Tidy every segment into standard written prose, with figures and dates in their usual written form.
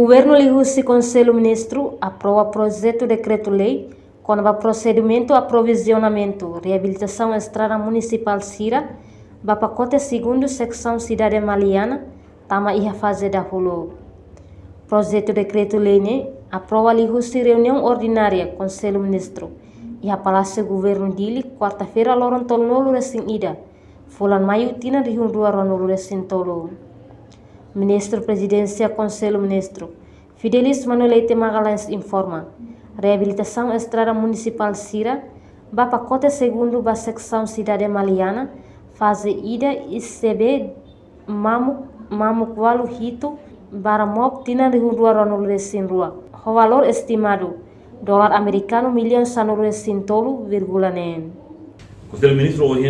Governo Lihusi Conselho Ministro aprova projeto de decreto-lei com o procedimento aprovisionamento, reabilitação estrada municipal Sira, ba pacote segundo secção Cidade Maliana, tama ia fase da hulu. Projeto decreto-lei ne aprova Lihusi reunião ordinária Conselho Ministro, ia Palácio Governo Dili, quarta-feira loron tolnolo resin ida, fulan maio tina rihun dua ronolo resin tolo. Ministro Presidência Conselho Ministro Fidelis Manuel Leite Magalhães informa reabilitação estrada municipal Sira ba pacote segundo ba secção Cidade Maliana fase ida ICB mamu kualu hito bara mop tina rihudua ronol resin rua o valor estimado dolar americano milhão sanul resin tolu vírgula nen. Conselho Ministro hoje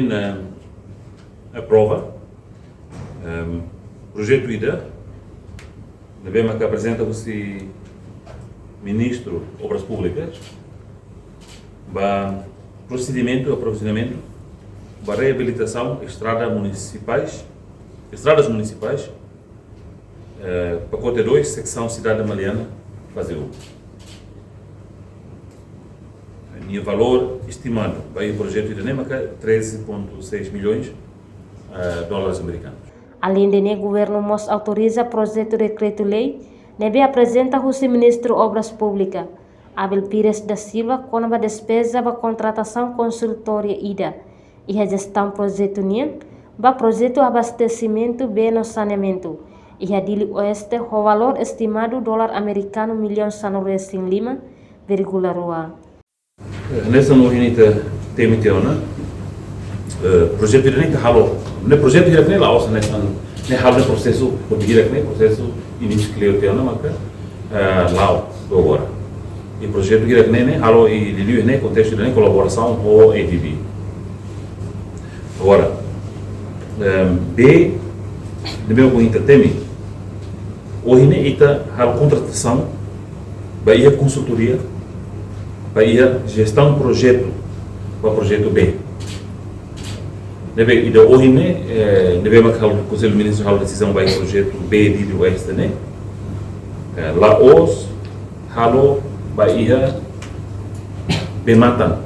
aprova projeto IDA, devemos que apresenta o Ministro Obras Públicas, para procedimento e aprovisionamento, para reabilitação estradas municipais, pacote 2, secção Cidade Maliana, fase 1. E o valor estimado para o projeto IDA é 13,6 milhões de dólares americanos. Além de o governo mos autoriza projeto de decreto-lei, nebe apresenta o Ministro Obras Públicas, Abel Pires da Silva, com a despesa para contratação consultoria IDA e a gestão projeto NIN, para projeto abastecimento bem no saneamento, e a Dili Oeste, o valor estimado dolar americano milhão sanores em Lima, vírgula rua. Nessa unidade temitiona, projeto IDA nem halo. No projeto direct nem laos ne halo processo o direct nem processo início clientela maka lao do agora e projeto direct nem halo e liu nem contexto nem colaboração com ADB agora B de meu com temi hoje nem ita halo contratação vai a consultoria vai a gestão projeto para projeto B. Nebe ida hoje nebe makal Conselho Ministro halo decisão vai projeto B de Oeste né lá os halo Bahia Bematan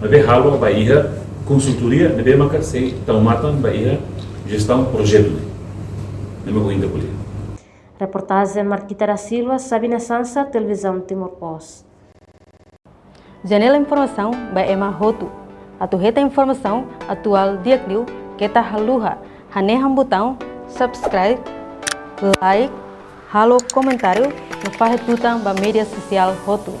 nebe halo Bahia consultoria nebe makal sei tão matan Bahia gestão projeto né nebe com ainda polir. Reportagem Marquita da Silva, Sabina Sansa, Televisão Timor Post. Janela informação by Emma Hotu. Atuheta informação atual diakliu kita haluha haneham botão subscribe, like, halo comentário no fahetutang ba media social Hotu.